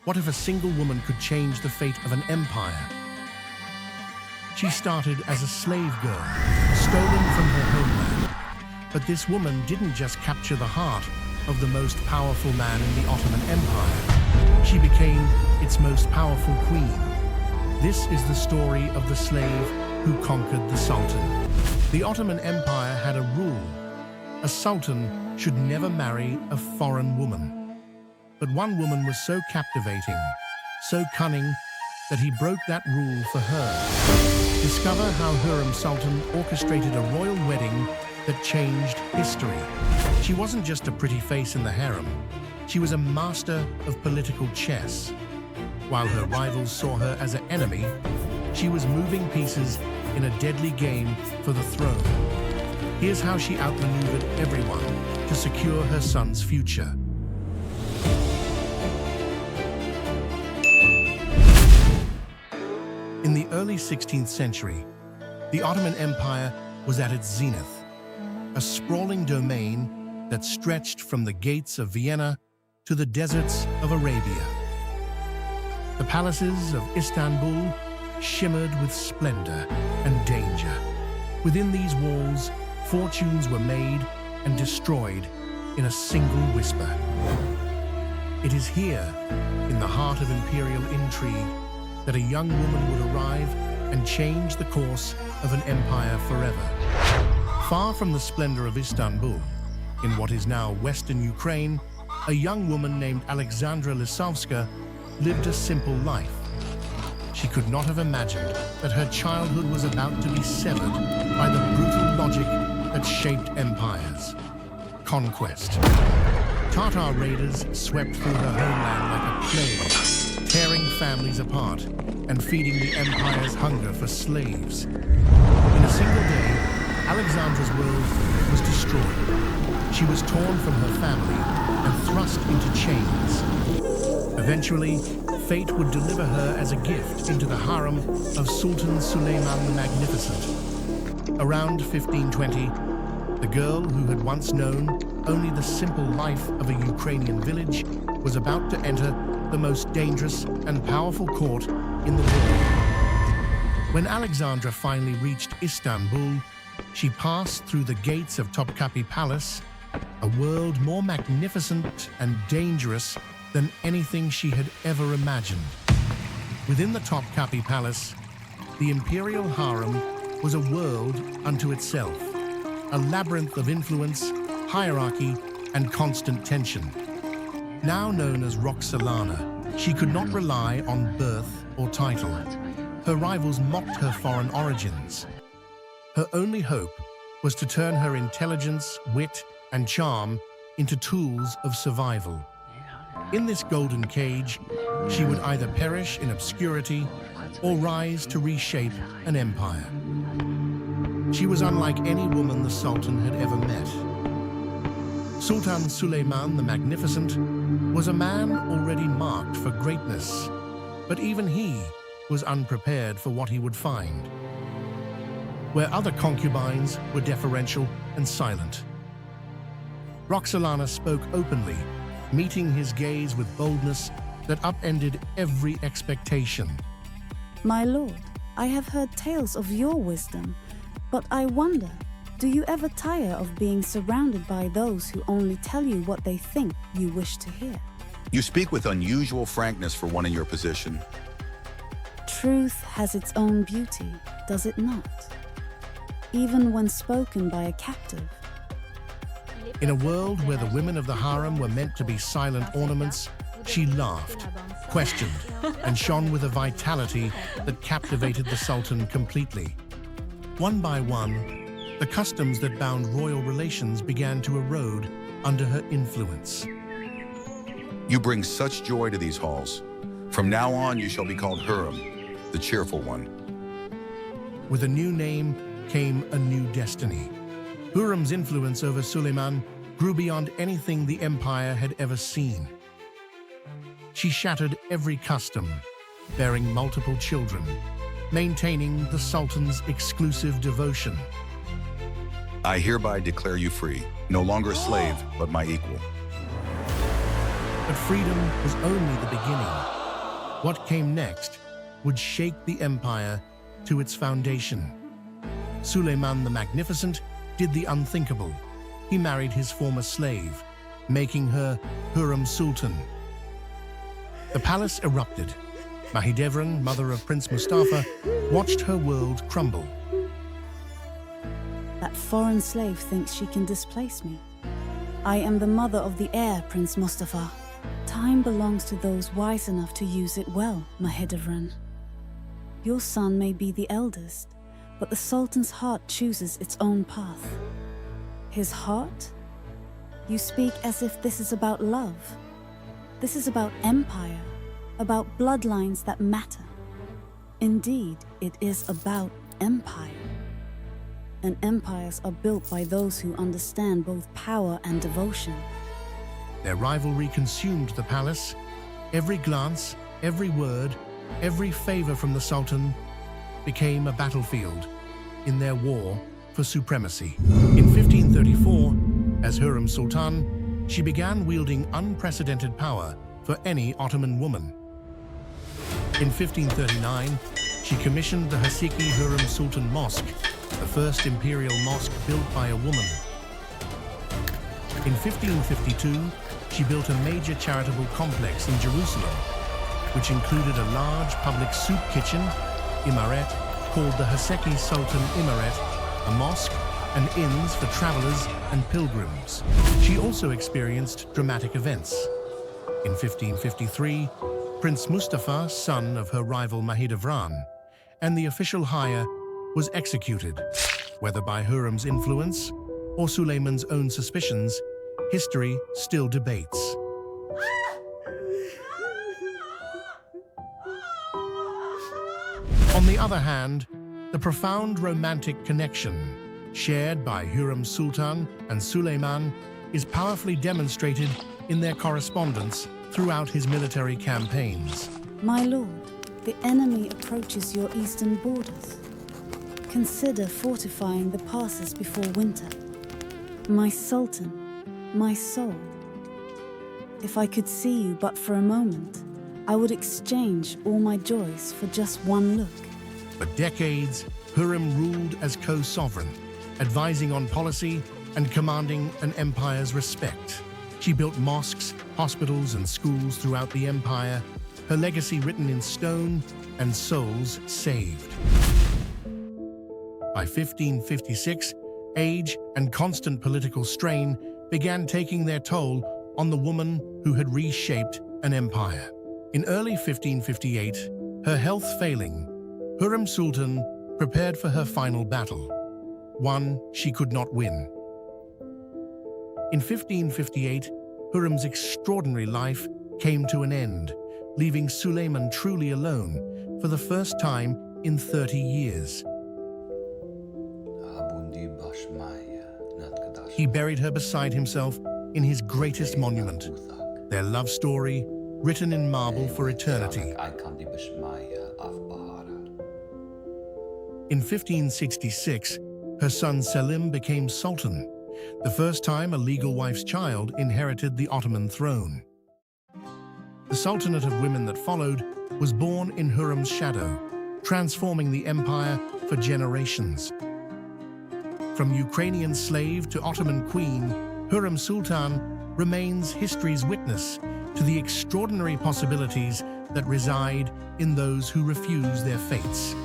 What if a single woman could change the fate of an empire? She started as a slave girl, stolen from her homeland. But this woman didn't just capture the heart of the most powerful man in the Ottoman Empire. She became its most powerful queen. This is the story of the slave who conquered the Sultan. The Ottoman Empire had a rule. A sultan should never marry a foreign woman. But one woman was so captivating, so cunning, that he broke that rule for her. Discover how Hürrem Sultan orchestrated a royal wedding that changed history. She wasn't just a pretty face in the harem. She was a master of political chess. While her rivals saw her as an enemy, she was moving pieces in a deadly game for the throne. Here's how she outmaneuvered everyone to secure her son's future. In the early 16th century, the Ottoman Empire was at its zenith, a sprawling domain that stretched from the gates of Vienna to the deserts of Arabia. The palaces of Istanbul shimmered with splendor and danger. Within these walls, fortunes were made and destroyed in a single whisper. It is here, in the heart of imperial intrigue, that a young woman would arrive and change the course of an empire forever. Far from the splendor of Istanbul, in what is now Western Ukraine, a young woman named Alexandra Lisovska lived a simple life. She could not have imagined that her childhood was about to be severed by the brutal logic that shaped empires. Conquest. Tatar raiders swept through her homeland like a plague, tearing families apart and feeding the empire's hunger for slaves. In a single day, Alexandra's world was destroyed. She was torn from her family and thrust into chains. Eventually, fate would deliver her as a gift into the harem of Sultan Suleiman the Magnificent. Around 1520, the girl who had once known only the simple life of a Ukrainian village was about to enter the most dangerous and powerful court in the world. When Alexandra finally reached Istanbul, she passed through the gates of Topkapi Palace, a world more magnificent and dangerous than anything she had ever imagined. Within the Topkapi Palace, the imperial harem was a world unto itself, a labyrinth of influence, hierarchy, and constant tension. Now known as Roxelana, she could not rely on birth or title. Her rivals mocked her foreign origins. Her only hope was to turn her intelligence, wit, and charm into tools of survival. In this golden cage, she would either perish in obscurity or rise to reshape an empire. She was unlike any woman the Sultan had ever met. Sultan Suleiman the Magnificent was a man already marked for greatness, but even he was unprepared for what he would find. Where other concubines were deferential and silent, Roxelana spoke openly, meeting his gaze with boldness that upended every expectation. My lord, I have heard tales of your wisdom, but I wonder, do you ever tire of being surrounded by those who only tell you what they think you wish to hear? You speak with unusual frankness for one in your position. Truth has its own beauty, does it not? Even when spoken by a captive. In a world where the women of the harem were meant to be silent ornaments, she laughed, questioned, and shone with a vitality that captivated the Sultan completely. One by one, the customs that bound royal relations began to erode under her influence. You bring such joy to these halls. From now on, you shall be called Hürrem, the cheerful one. With a new name came a new destiny. Hürrem's influence over Suleiman grew beyond anything the empire had ever seen. She shattered every custom, bearing multiple children, maintaining the Sultan's exclusive devotion. I hereby declare you free, no longer a slave, but my equal. But freedom was only the beginning. What came next would shake the empire to its foundation. Suleiman the Magnificent did the unthinkable. He married his former slave, making her Hürrem Sultan. The palace erupted. Mahidevran, mother of Prince Mustafa, watched her world crumble. That foreign slave thinks she can displace me. I am the mother of the heir, Prince Mustafa. Time belongs to those wise enough to use it well, Mahidevran. Your son may be the eldest, but the Sultan's heart chooses its own path. His heart? You speak as if this is about love. This is about empire, about bloodlines that matter. Indeed, it is about empire. And empires are built by those who understand both power and devotion. Their rivalry consumed the palace. Every glance, every word, every favor from the Sultan became a battlefield in their war for supremacy. In 1534, as Hürrem Sultan, she began wielding unprecedented power for any Ottoman woman. In 1539, she commissioned the Haseki Hürrem Sultan Mosque, the first imperial mosque built by a woman. In 1552, she built a major charitable complex in Jerusalem, which included a large public soup kitchen, imaret, called the Haseki Sultan Imaret, a mosque, and inns for travelers and pilgrims. She also experienced dramatic events. In 1553, Prince Mustafa, son of her rival Mahidevran, and the official hire was executed. Whether by Hürrem's influence or Suleiman's own suspicions, history still debates. On the other hand, the profound romantic connection shared by Hürrem Sultan and Suleiman is powerfully demonstrated in their correspondence throughout his military campaigns. My lord, the enemy approaches your eastern borders. Consider fortifying the passes before winter. My Sultan, my soul. If I could see you but for a moment, I would exchange all my joys for just one look. For decades, Hürrem ruled as co-sovereign, advising on policy and commanding an empire's respect. She built mosques, hospitals, and schools throughout the empire, her legacy written in stone and souls saved. By 1556, age and constant political strain began taking their toll on the woman who had reshaped an empire. In early 1558, her health failing, Hürrem Sultan prepared for her final battle, one she could not win. In 1558, Hürrem's extraordinary life came to an end, leaving Suleiman truly alone for the first time in 30 years. He buried her beside himself in his greatest monument, their love story written in marble for eternity. In 1566, her son Selim became Sultan, the first time a legal wife's child inherited the Ottoman throne. The Sultanate of Women that followed was born in Hürrem's shadow, transforming the empire for generations. From Ukrainian slave to Ottoman queen, Hürrem Sultan remains history's witness to the extraordinary possibilities that reside in those who refuse their fates.